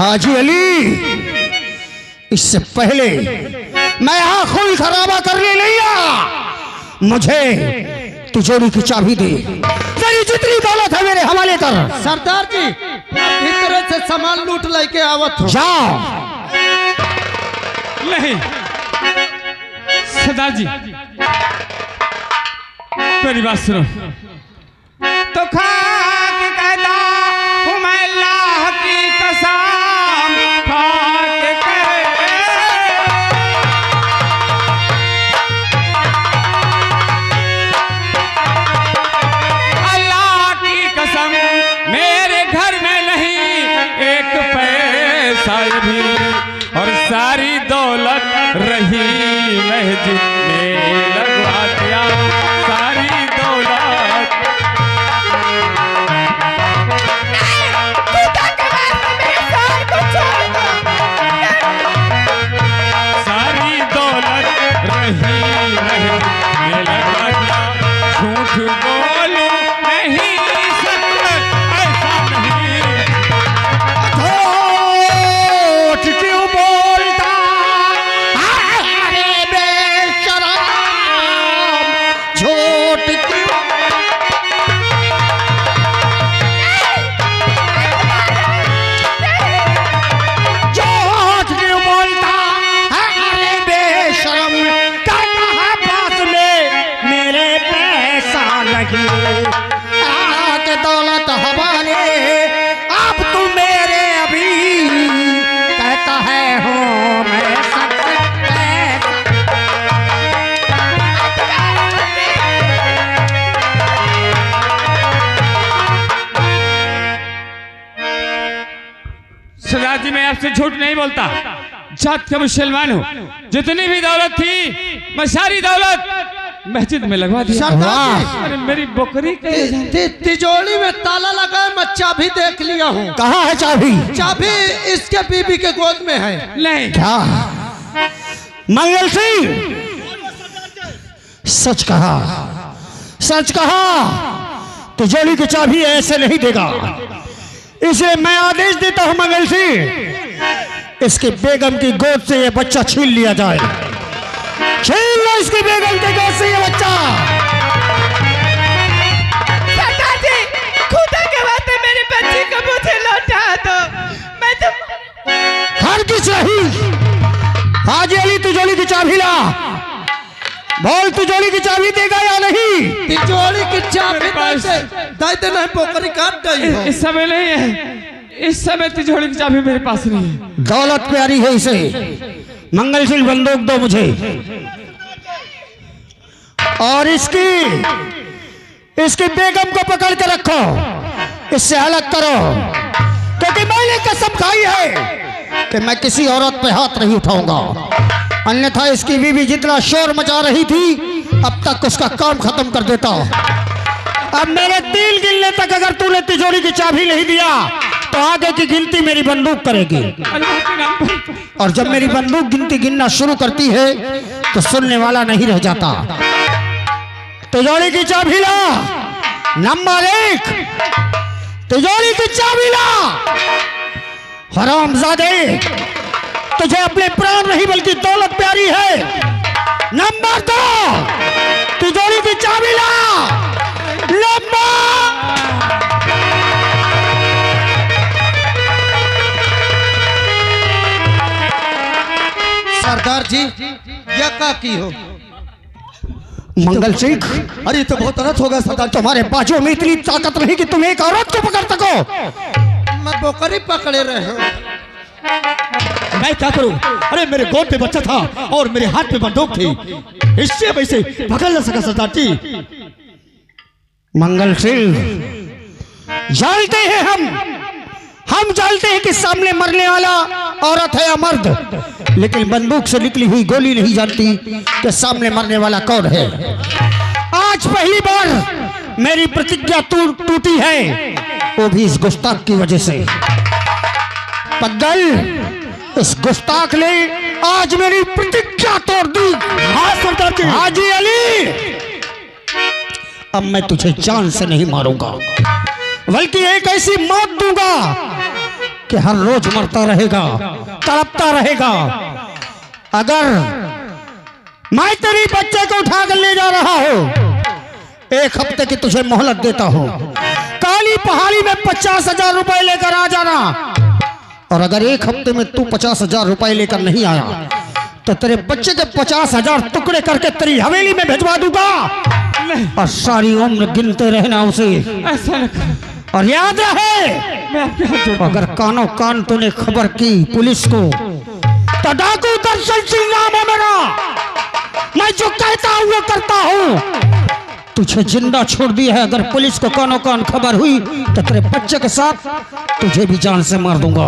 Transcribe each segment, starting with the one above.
हाजी अली, इससे पहले मैं यहां खून खराबा करने नहीं आया। मुझे तिजोरी की चाबी दे, तेरी जितनी दौलत है मेरे हवाले कर। सरदार जी, भीतर से सामान लूट लेके आवत हो। जाओ। नहीं सरदार जी, मेरी बात सुनो। तो खा के कहता हूँ मैं अल्लाह की कसम, खा के अल्लाह की कसम, मेरे घर में नहीं एक पैसा भी, और सारी दौलत रही मस्जिद में लगवा दिया, सारी दौलत। सारी दौलत रही मस्जिद में लगवा दिया, झूठ बोलूं नहीं सकता, ऐसा नहीं। झूठ क्यों बोलता अरे बेशरम, झूठ क्यों। झूठ क्यों बोलता अरे बेशरम, कहता है पास में मेरे पैसा नहीं, आके दौलत हवाले अब तू मेरे अभी, कहता है हो मैं सबसे सरदार जी, मैं आपसे झूठ नहीं बोलता, जात का मुसलमान हूँ। जितनी भी दौलत थी मैं सारी दौलत मस्जिद में लगवा दिया। सरदार जी, अरे मेरी बकरी तिजोरी में ताला लगा है, मैं चाबी देख लिया हूँ। कहाँ है चाबी? चाबी इसके बीबी के गोद में है। नहीं। क्या मंगल सिंह, सच कहा, सच कहा, तिजोरी की चाबी ऐसे नहीं देगा। इसे मैं आदेश देता हूं मंगल सिंह, इसके बेगम की गोद से ये बच्चा छीन लिया जाए। छीन लो इसकी बेगम की गोद से ये बच्चा। सरदार जी, खुदा के वास्ते मेरे बच्चे को मुझे लौटा दो। मैं तो हर किस रही। हाजी अली, तिजोरी की चाबी ला। बोल, तिजोरी की चाबी देगा या नहीं? तिजोरी की चाबी दायते नहीं, पोखरी काट गई हो। इस समय नहीं है, इस समय तिजोरी की चाबी मेरे पास नहीं है। दौलत प्यारी है इसे। मंगल सिंह, बंदूक दो मुझे, और इसकी बेगम को पकड़ के रखो, इससे अलग करो, क्योंकि मैंने कसम खाई है कि मैं किसी औरत पे हाथ नहीं उठाऊंगा, अन्यथा इसकी बीवी जितना शोर मचा रही थी अब तक उसका काम खत्म कर देता। अब मेरे 3 गिनने तक अगर तूने तिजोरी की चाबी नहीं दिया तो आगे की गिनती मेरी बंदूक करेगी, और जब मेरी बंदूक गिनती गिनना शुरू करती है तो सुनने वाला नहीं रह जाता। तिजोरी की चाबी ला। नंबर 1, तिजोरी की चाबी ला। हरामजादे, तुझे अपने प्राण नहीं बल्कि दौलत प्यारी है। नंबर 2, तिजोरी की चाबी ला। सरदार जी, यह का की हो? मंगल सिंह, अरे तो बहुत गलत होगा सरदार। तुम्हारे बाजू में इतनी ताकत नहीं कि तुम एक औरत को पकड़ सको। मैं बोकरी पकड़े रहे हूँ। मैं क्या करूं? अरे मेरे गोद पे बच्चा था और मेरे हाथ में बंदूक थी, इससे वैसे पकड़ न सका सरदार जी। मंगल सिंह, जानते हैं हम जानते हैं कि सामने मरने वाला औरत है या मर्द, लेकिन बंदूक से निकली हुई गोली नहीं जानती कि सामने मरने वाला कौन है। आज पहली बार मेरी प्रतिज्ञा टूटी है, वो भी इस गुस्ताख की वजह से। पगल, इस गुस्ताख ने आज मेरी प्रतिज्ञा तोड़ दी। हाँ सरदार जी। हाजी अली, अब मैं तुझे जान से नहीं मारूंगा, बल्कि एक ऐसी मौत दूंगा कि हर रोज मरता रहेगा, तड़पता रहेगा। अगर मैं तेरी बच्चे को उठा कर ले जा रहा हूं, 1 हफ्ते की तुझे मोहलत देता हूं। काली पहाड़ी में 50,000 रुपए लेकर आ जाना, और अगर 1 हफ्ते में तू 50,000 रुपए लेकर नहीं आया तो तेरे बच्चे के 50,000 टुकड़े करके तेरी हवेली में भिजवा दूंगा, और सारी उम्र गिनते रहना उसे। ऐसा न कर। और याद रहे, मैं आपके हाथ जोड़ता हूं। अगर कानों कान तूने खबर की पुलिस को, तो डाकू दर्शन सिंह नाम है मेरा, मैं जो कहता हूं वो करता हूं। तुझे जिंदा छोड़ दिया है, अगर पुलिस को कानों कान खबर हुई तो तेरे बच्चे के साथ तुझे भी जान से मार दूंगा।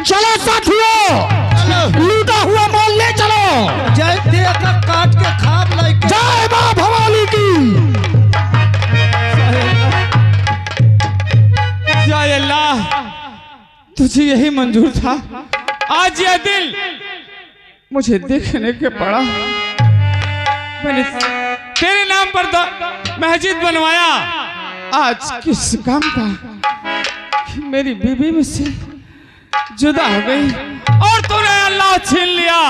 चलो साथियों, लूटा हुआ माल ले चलो। जय देखा काट के खाब लाइक। जय मां भवानी की। या अल्लाह, तुझे यही मंजूर था। आज यह दिल मुझे देखने के पड़ा। मैंने तेरे नाम पर मस्जिद बनवाया। आज किस काम का कि मेरी बीवी मुझसे जुदा हो गई और तूने अल्लाह छीन लिया।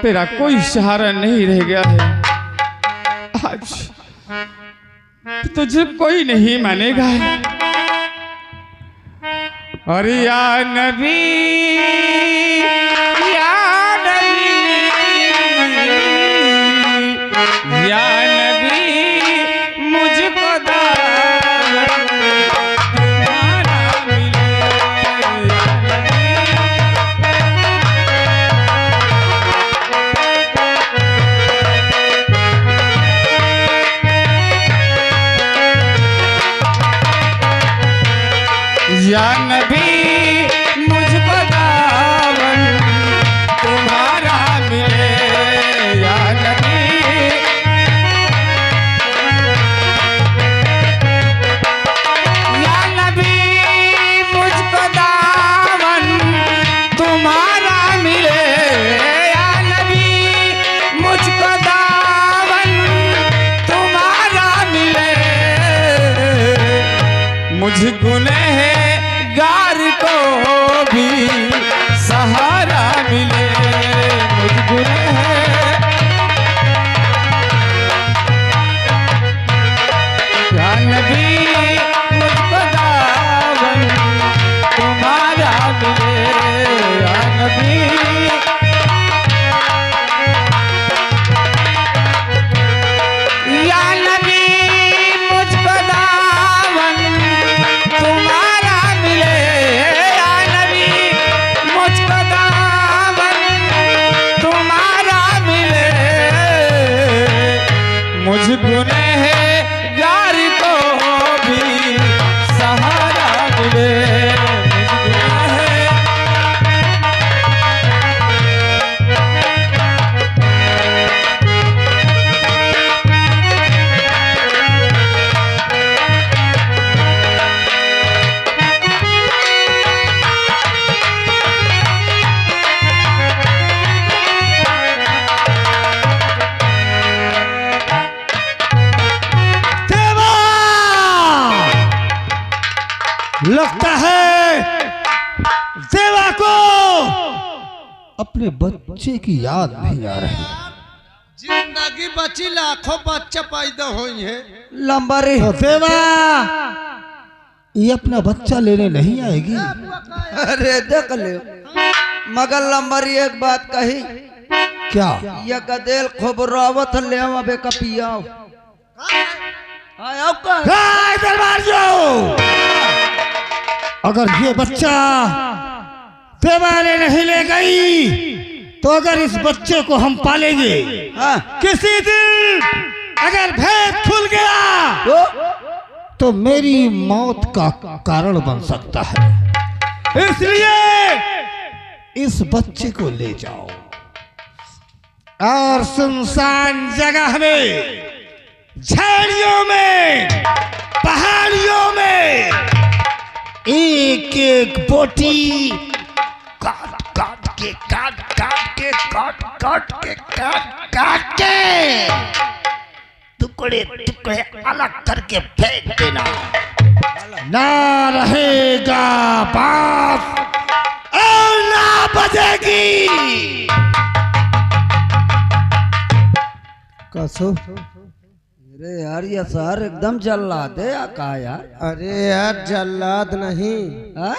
तेरा कोई सहारा नहीं रह गया है। आज तुझे कोई नहीं मानेगा। और या नबी, या नबी, या नबी, मुझको दावत तुम्हारा मिले। या नबी, मुझको दावत तुम्हारा मिले। या नबी, या नबी, मुझको दावत तुम्हारा मिले। या नबी, मुझको दावत तुम्हारा मिले। मुझ गुनहगार को भी सहारा मिले। मुझ या नबी, मुझको दावत तुम्हारा मिले। या नबी, या नबी, मुझको दावत तुम्हारा मिले। या नबी, मुझको दावत तुम्हारा मिले। मुझ गुनहगार को भी सहारा मिले। देवा, लगता है देवा को अपने बच्चे की याद नहीं आ रही। जिंदगी बची, लाखों बच्चे पैदा हुई है। लंबा रे हो देवा, ये अपना बच्चा लेने नहीं आएगी। अरे देख ले, मगर लंबरी एक बात कही, क्या? ये गदेल खबरावत ले अबे का पियाओ। आयो का हाय दरबार जो, अगर ये बच्चा देवा ने नहीं ले गई तो अगर इस बच्चे को हम पालेंगे, किसी दिन अगर भेद खुल गया तो मेरी मौत का कारण बन सकता है। इसलिए इस बच्चे को ले जाओ और सुनसान जगह में, झाड़ियों में, पहाड़ियों में एक एक बोटी काट काट के टुकड़े टुकड़े अलग करके फेंक देना। ना रहेगा बाप और ना बजेगी। कसो अरे यार ये शहर एकदम जल्लाद है या का यार? अरे यार जल्लाद नहीं, हाँ?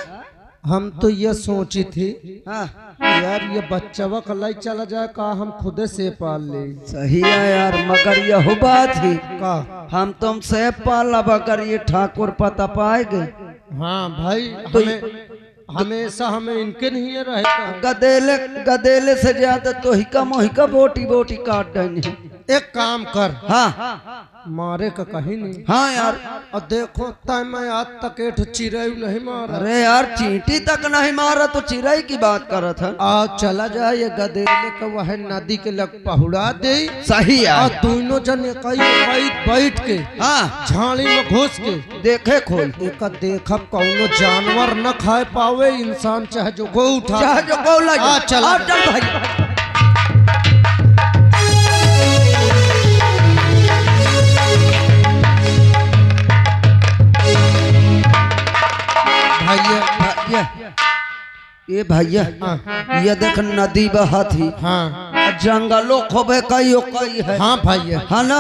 हम तो ये सोची थी हाँ यार ये बच्चा कल चला जाए का हम खुदे से पाल ले। सही है यार, मगर यह बात ही का हम तुमसे पालब अगर ये ठाकुर पता पाएंगे। हाँ भाई तो हमेशा हमें इनके नहीं है रहेगा। गदेले गदेले से ज्यादा तो हिका बोटी बोटी काट देंगे। एक काम कर, हाँ मारे का कहीं नहीं। हाँ यार, और देखो तय मैं आज तक एक चिड़ै नहीं मारा। अरे यार चींटी तक नहीं मारा तो चिड़ै की बात कर था। आज चला जाए ये गदेले का वह नदी के लग पहुड़ा दे। सही और यार, दोनों जन बैठ के हाँ झाड़ी में घुस के देखे खोल एक देखब कौनो जानवर न खाए पावे इंसान, चाहे जो गो उठा चाहे जो गौला आ, चल चल भाई। भैया। ये भैया ये देख नदी बहा थी। हाँ जंगलों खोबे कई है। हाँ भैया। है ना?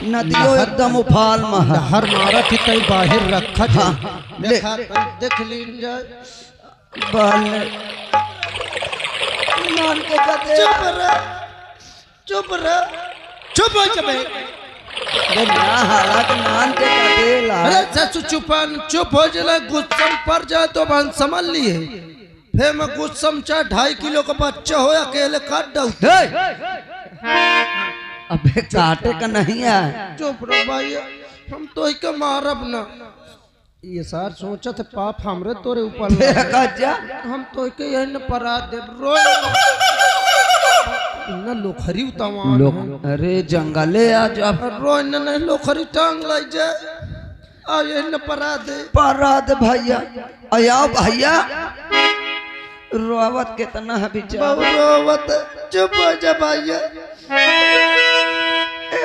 नदियों एकदम उफान में है। हर मारा थी तई बाहर रखा था। हाँ, ले। देख लीन जाए। चुप रह चुप हो चुप। अरे ससु चुप हो जाए, गुस्सम पर जाए तो बन समझ लिए। फिर मैं गुस्सम चाहे 2.5 किलो का बच्चा हो अकेले काट दऊ। अबे काटे का नहीं है। चुप रहो भाई, हम तो ही का मारब ना। ये सार सोचा थे पाप हमरे तोरे ऊपर हम तो ही के यही न परा दे न लोखरी उतावा। अरे जंगले आज रोज न नहीं लोखरी टांग लाई जाए आ ये न परा दे भैया। अया भैया रोवत कितना है बेचारा। रोवत चुप हो जा भैया।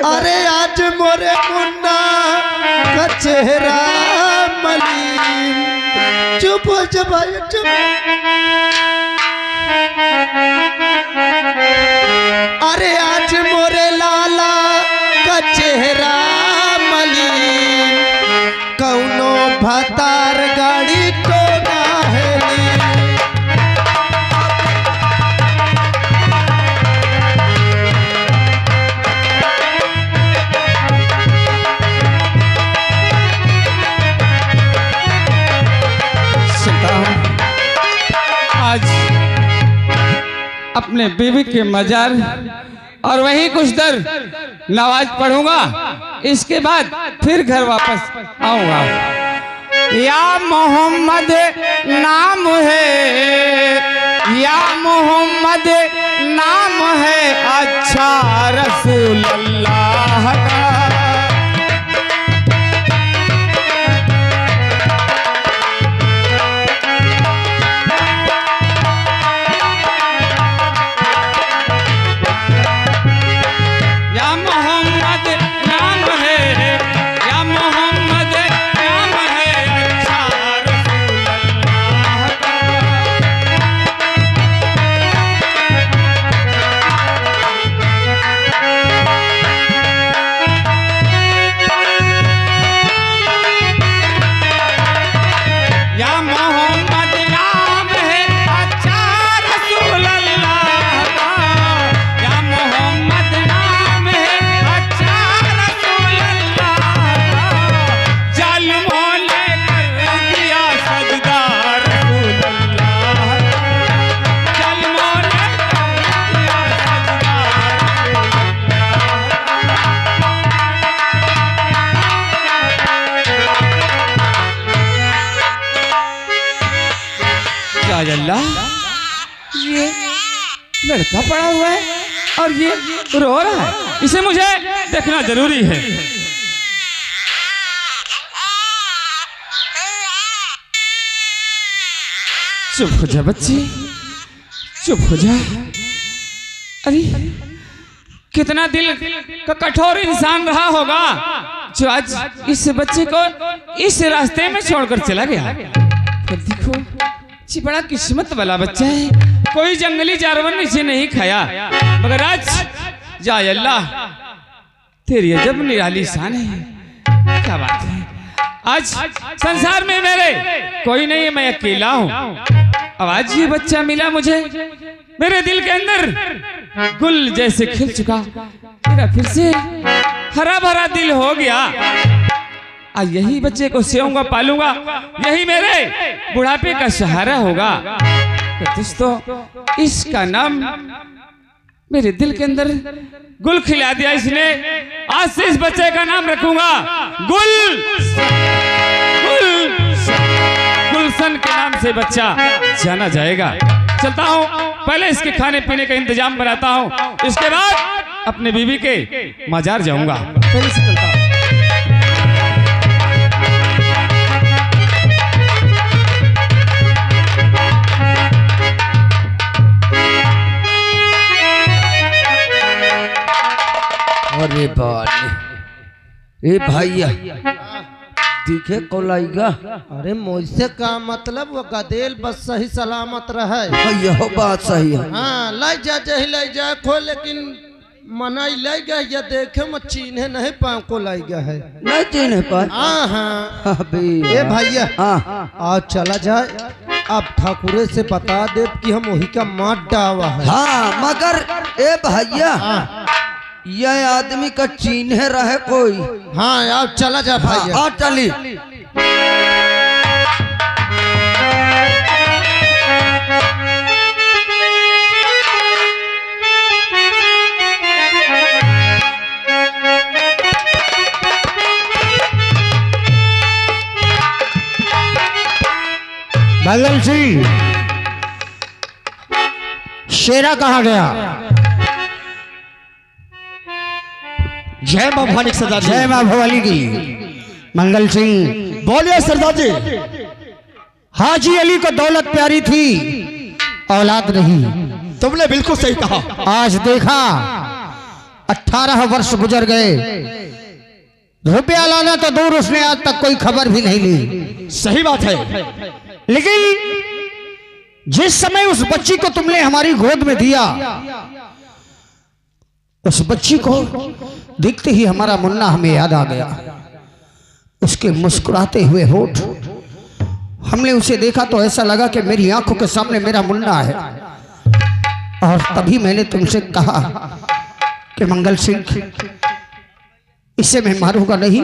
अरे आज मोरे मुन्ना का चेहरा मलिन। चुप हो जा भैया चुप। अरे आज मोरे लाला का चेहरा मलिन, कौनो भतार गाड़ी तो ना है। आज अपने बीवी के मजार और वही कुछ देर नमाज पढ़ूंगा, इसके बाद फिर घर वापस आऊंगा। या मोहम्मद नाम है, या मोहम्मद नाम है अच्छा रसूल अल्लाह का। अल्लाह, ये लड़का पड़ा हुआ है और ये रो रहा है, इसे मुझे देखना जरूरी है। चुप हो जा बच्ची, चुप हो जा। अरे कितना दिल का कठोर इंसान रहा होगा जो आज इस बच्चे को इस रास्ते में छोड़कर चला गया। पर देखो जी बड़ा किस्मत वाला बच्चा है, कोई जंगली जानवर ने इसे नहीं खाया, मगर आज जाए अल्लाह तेरी अजब निराली शान है। क्या बात है, आज संसार में मेरे कोई नहीं है, मैं अकेला हूँ। अब आज ये बच्चा मिला मुझे, मेरे दिल के अंदर गुल जैसे खिल चुका, मेरा फिर से हरा भरा दिल हो गया। आज यही बच्चे को सेऊंगा पालूंगा, यही मेरे बुढ़ापे का सहारा होगा। तो दोस्तों इसका नाम मेरे दिल के अंदर गुल खिला दिया इसने, आज से इस बच्चे का नाम रखूंगा गुल। गुलशन के नाम से बच्चा जाना जाएगा। चलता हूँ, पहले इसके खाने पीने का इंतजाम बनाता हूँ, इसके बाद अपने बीवी के मजार जाऊंगा। पहले से चलता हूँ। अरे बाल ए भैया दिखे कोलाइगा। अरे मुझसे का मतलब, वो गदेल बस सही सलामत रहे। यह बात सही है। हाँ लाई जा जही लाई जा खो, लेकिन मनाई लाई गया या देखे मैं चीन्हे नहीं पाऊँ को लाई गया है, नहीं चिन्ह पर। हाँ हाँ अबे ए भैया हाँ आज चला जाए, अब ठाकुरे से बता दे कि हम वही का मार डावा है। हाँ मगर ए भैया यह आदमी का चिन्ह रहे कोई। हाँ अब चला जा भैया। हाँ चली। मंगल सिंह, शेरा कहाँ गया? जय मां भवानी सरदार जी। जय मां भवानी की। मंगल सिंह बोलिए सरदार जी। हाजी अली को दौलत प्यारी थी, औलाद नहीं। तुमने बिल्कुल सही कहा। आज देखा 18 वर्ष गुजर गए, रुपया लाना तो दूर, उसने आज तक कोई खबर भी नहीं ली। सही बात है। लेकिन जिस समय उस बच्ची को तुमने हमारी गोद में दिया, उस बच्ची को देखते ही हमारा मुन्ना हमें याद आ गया। उसके मुस्कुराते हुए होठ, हमने उसे देखा तो ऐसा लगा कि मेरी आंखों के सामने मेरा मुन्ना है। और तभी मैंने तुमसे कहा कि मंगल सिंह, इसे मैं मारूंगा नहीं,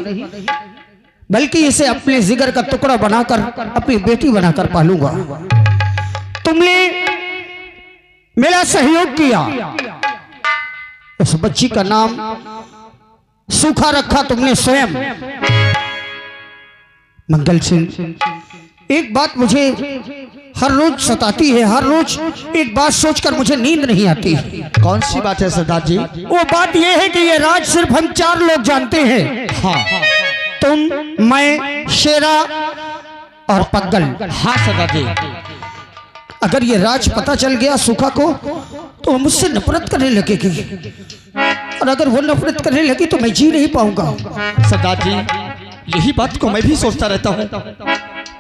बल्कि इसे अपने जिगर का टुकड़ा बनाकर अपनी बेटी बनाकर पालूंगा। तुमने मेरा सहयोग किया, उस बच्ची का नाम सूखा रखा तुमने स्वयं। मंगल सिंह, एक बात मुझे हर रोज सताती है, हर रोज एक बात सोचकर मुझे नींद नहीं आती। कौन सी बात है सरदार जी? वो बात यह है कि ये राज सिर्फ हम 4 लोग जानते हैं। हाँ तुम, मैं, शेरा और पग्गल। हाँ सरदार जी। अगर ये राज पता चल गया सूखा को तो मुझसे नफरत करने लगेगी, और अगर वो नफरत करने लगी तो मैं जी नहीं पाऊंगा। सरदार जी, यही बात को मैं भी सोचता रहता हूँ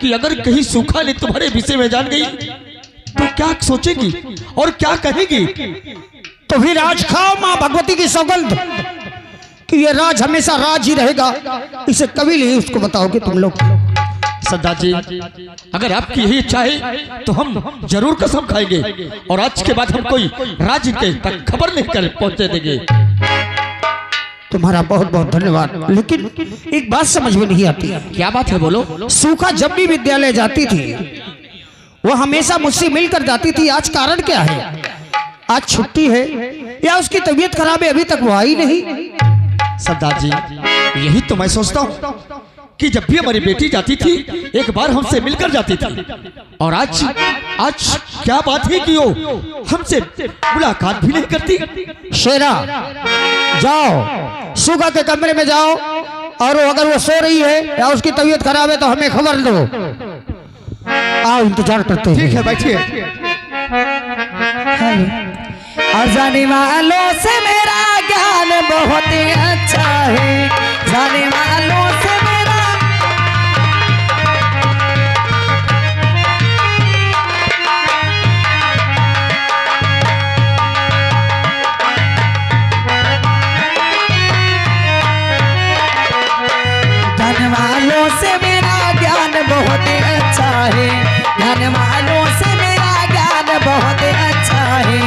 कि अगर कहीं सूखा ने तुम्हारे विषय में जान गई तो क्या सोचेगी और क्या कहेगी। तो फिर राज खाओ मां भगवती की सौगंध कि ये राज हमेशा राज ही रहेगा, इसे कभी नहीं उसको बताओगे तुम लोग। सरदार जी, अगर आपकी यही इच्छा है तो हम जरूर कसम खाएंगे, और आज के बाद हम कोई राज्य के तक खबर नहीं कर पहुंचे देंगे। तुम्हारा बहुत बहुत धन्यवाद। लेकिन एक बात समझ में नहीं आती। क्या बात है, बोलो। सूखा जब भी विद्यालय जाती थी वो हमेशा मुझसे मिलकर जाती थी, आज कारण क्या है? आज छुट्टी है या उसकी तबीयत खराब है, अभी तक वो आई नहीं। सरदार जी, यही तो मैं सोचता हूँ कि जब भी हमारी बेटी जाती थी एक बार हमसे मिलकर जाती थी, और आज क्या बात है कि वो हमसे मुलाकात भी नहीं करती। शेरा, जाओ सूखा के कमरे में जाओ, और अगर वो सो रही है या उसकी तबीयत खराब है तो हमें खबर दो। आओ इंतजार करते हैं। ठीक है, बैठिए। और जाने वालों से मेरा ज्ञान बहुत अच्छा है, जाने वालों वालों से मेरा ज्ञान बहुत अच्छा है।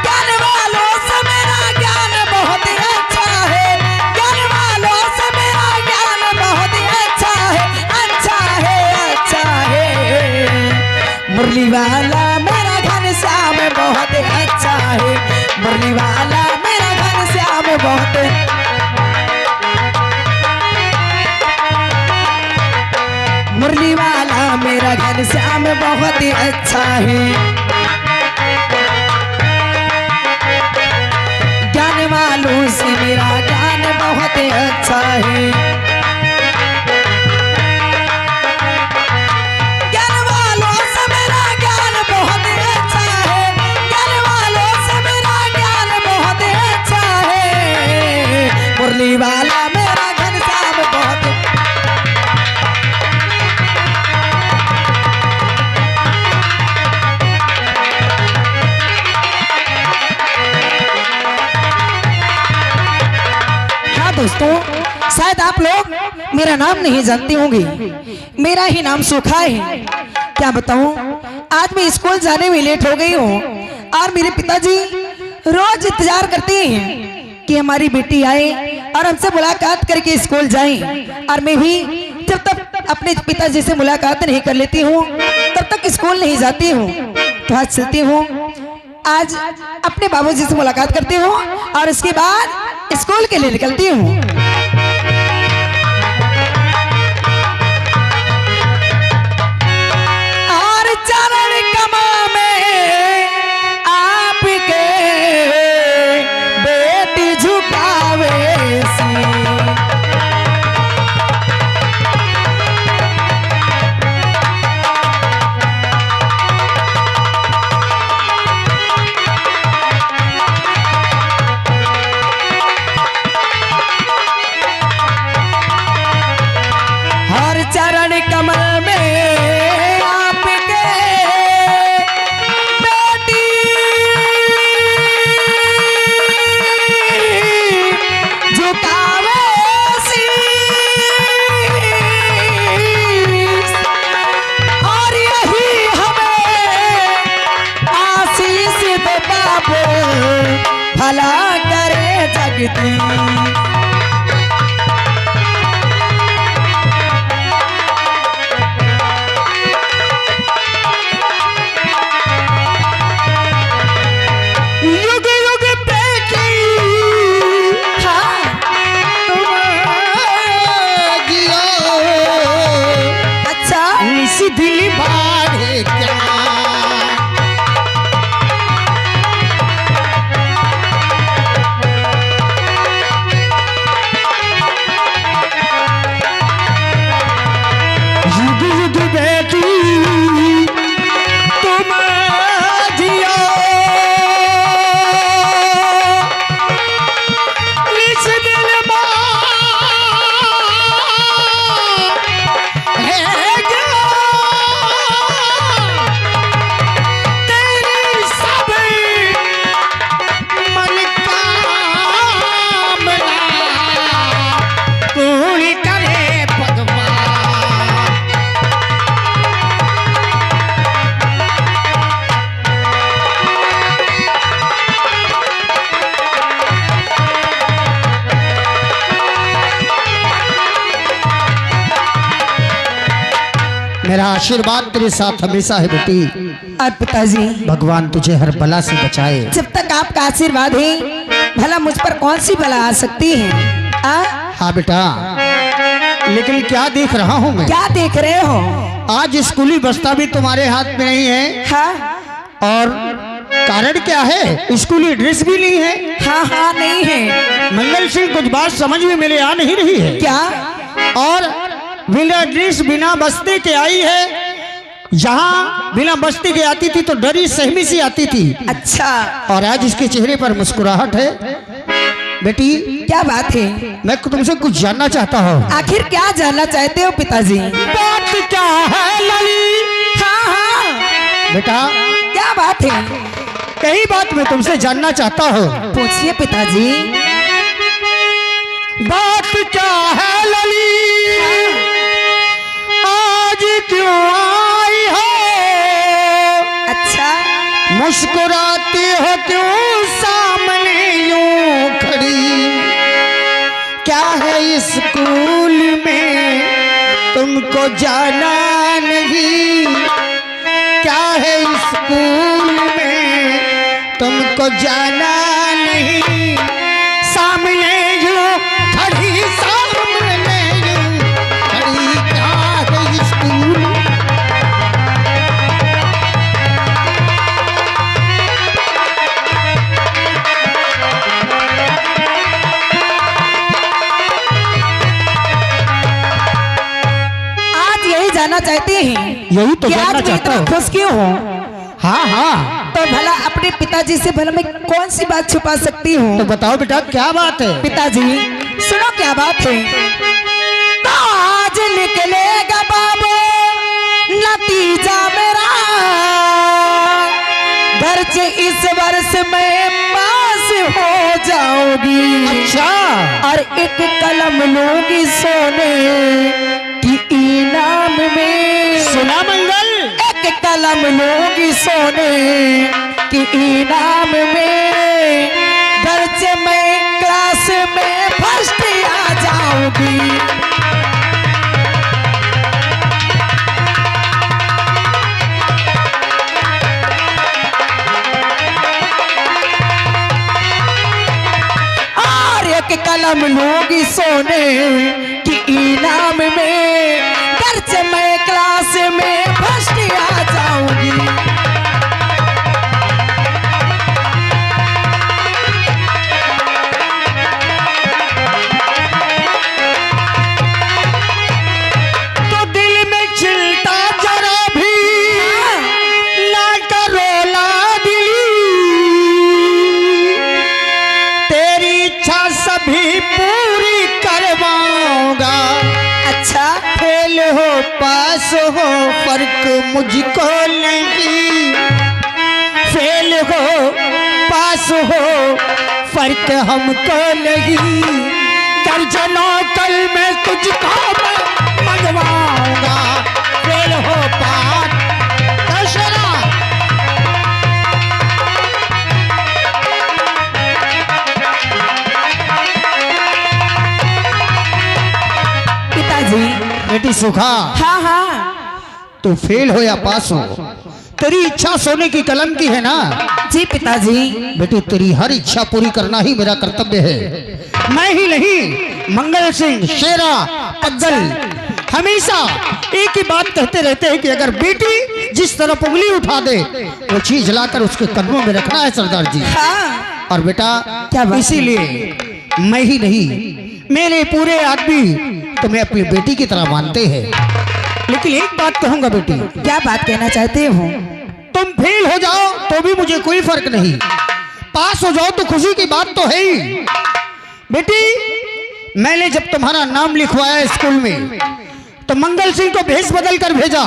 ज्ञान वालों से मेरा ज्ञान बहुत अच्छा है। ज्ञान वालों से मेरा ज्ञान बहुत अच्छा है, अच्छा है, अच्छा है। मुरली वाला मेरा घनश्याम बहुत अच्छा है। मुरली वाला मेरा घनश्याम बहुत मुरली वाला मेरा घनश्याम बहुत अच्छा है। ज्ञान वालों से मेरा ज्ञान बहुत अच्छा है। ज्ञान वालों से मेरा ज्ञान बहुत अच्छा है। ज्ञान वालों से मेरा ज्ञान बहुत अच्छा है। मुरली वाला मेरा घनश्याम बहुत दोस्तों, शायद आप लोग मेरा नाम नहीं जानते होंगे। मेरा ही नाम सुखा है। क्या बताऊं, आज मैं स्कूल जाने में लेट हो गई हूँ और मेरे पिताजी रोज इंतजार करते हैं कि हमारी बेटी आए और हमसे मुलाकात करके स्कूल जाए। और मैं भी जब तक अपने पिताजी से मुलाकात नहीं कर लेती हूँ तब तक स्कूल नहीं जाती हूँ। तो आज चलती हूँ, आज अपने बाबूजी से मुलाकात करती हूँ और उसके बाद स्कूल के लिए निकलती हूँ। और चरण कमल में आपके बेटी झुकावे सी। चरण कमल में आपके बेटी झुकावे शीश। और यही हमें आशीष दे बाबू, भला करे जगती। दिल बाढ़े क्या युग युग बेटी तुम जियो। इस दिल मेरा आशीर्वाद तेरे साथ हमेशा है बेटी। और पिताजी, भगवान तुझे हर बला से बचाए। जब तक आपका आशीर्वाद है, भला मुझ पर कौन सी बला आ सकती है? हाँ बेटा, लेकिन क्या देख रहा हूँ मैं? क्या देख रहे हो? आज स्कूली बस्ता भी तुम्हारे हाथ में नहीं है। हाँ? और कारण क्या है? स्कूली ड्रेस भी नहीं है। हाँ हाँ, नहीं है। मंगल सिंह, कुछ बात समझ में मेरे आ नहीं रही है। क्या? और बिना ड्रेस बिना बस्ते के आई है। यहाँ बिना बस्ते के आती थी तो डरी सहमी सी आती थी। अच्छा। और आज इसके चेहरे पर मुस्कुराहट है। बेटी, क्या बात है? मैं तुमसे कुछ जानना चाहता हूँ। आखिर क्या जानना चाहते हो पिताजी? बात क्या है लली? हाँ हाँ बेटा, क्या बात है? यही बात मैं तुमसे जानना चाहता हूँ। पूछिए पिताजी। बात क्या है लली? आती हो क्यों सामने यूं खड़ी, क्या है स्कूल में तुमको जाना नहीं, क्या है स्कूल में तुमको जाना नहीं, सामने यूं खड़ी, सामने यूं खड़ी, क्या है स्कूल। आज यही जानना चाहते हैं यही तो कि जानना आज मैं चाहता इतना हूँ। खुश क्यों हूँ। हाँ हाँ, तो भला अपने पिताजी से भला मैं कौन सी बात छुपा सकती हूँ। तो बताओ बेटा क्या बात है। पिताजी सुनो क्या बात है। तो आज निकलेगा बाबू नतीजा मेरा, घर से इस वर्ष में पास हो जाओगी। अच्छा, और एक कलम लूंगी सोने की इनाम में। सुना मंगल। एक कलम लूंगी सोने की इनाम में, घर से मैं क्लास में फर्स्ट आ जाऊंगी। और एक कलम लूंगी सोने की इनाम में, घर से मैं क्लास में फर्स्ट आ जाऊंगी। तो दिल में चिंता जरा भी ना करो लाडली, तेरी इच्छा सभी पूरी करवाऊंगा। अच्छा, फेल हो पास हो फर्क मुझको नहीं, फेल हो पास हो फर्क हमको नहीं, दर्जनों कल मैं तुझको मैं मंगवाऊंगा। फेल हो पास दशरा। पिताजी। बेटी सुखा, हाँ हाँ तू फेल हो या पास हो, तेरी इच्छा सोने की कलम की है ना। जी पिताजी। बेटी तेरी हर इच्छा पूरी करना ही मेरा कर्तव्य है। मैं ही नहीं, मंगल सिंह, शेरा, पद्दल हमेशा एक ही बात कहते रहते हैं कि अगर बेटी जिस तरफ उंगली उठा दे वो चीज लाकर उसके कदमों में रखना है सरदार जी। हाँ। और बेटा क्या बात है? इसीलिए मैं ही नहीं, मेरे पूरे आदमी तुम्हें अपनी बेटी की तरह मानते हैं। लेकिन एक बात कहूंगा बेटी, क्या बात कहना चाहते हो। तुम फेल हो जाओ तो भी मुझे कोई फर्क नहीं, पास हो जाओ तो खुशी की बात तो है ही। बेटी मैंने जब तुम्हारा नाम लिखवाया स्कूल में तो मंगल सिंह को भेष बदल कर भेजा,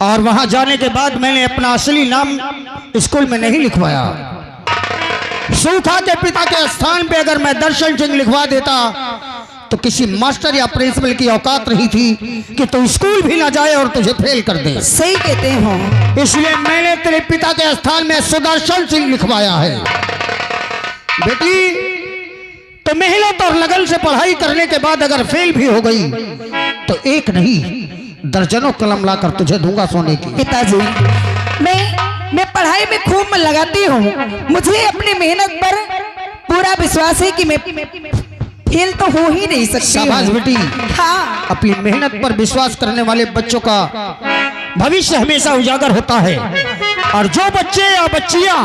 और वहां जाने के बाद मैंने अपना असली नाम स्कूल में नहीं लिखवाया। सूखा के पिता के स्थान पे अगर मैं दर्शन सिंह लिखवा देता तो किसी मास्टर या प्रिंसिपल की औकात रही थी कि तू स्कूल भी ना जाए और तुझे फेल कर दे। सही कहते हो। इसलिए मैंने तेरे पिता के स्थान में सुदर्शन सिंह लिखवाया है। बेटी तो मेहनत और लगन से पढ़ाई करने के बाद अगर फेल भी हो गई तो एक नहीं दर्जनों कलम लाकर तुझे दूंगा सोने की। पिताजी मैं पढ़ाई में खूब मन लगाती हूँ, मुझे अपनी मेहनत पर पूरा विश्वास है कि मैं फेल तो हो ही नहीं सकती। शाबाश बेटी। हाँ। अपनी मेहनत पर विश्वास करने वाले बच्चों का भविष्य हमेशा उजागर होता है, और जो बच्चे या बच्चियां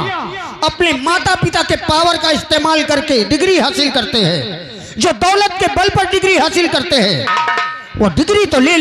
अपने माता पिता के पावर का इस्तेमाल करके डिग्री हासिल करते हैं, जो दौलत के बल पर डिग्री हासिल करते हैं, वो डिग्री तो ले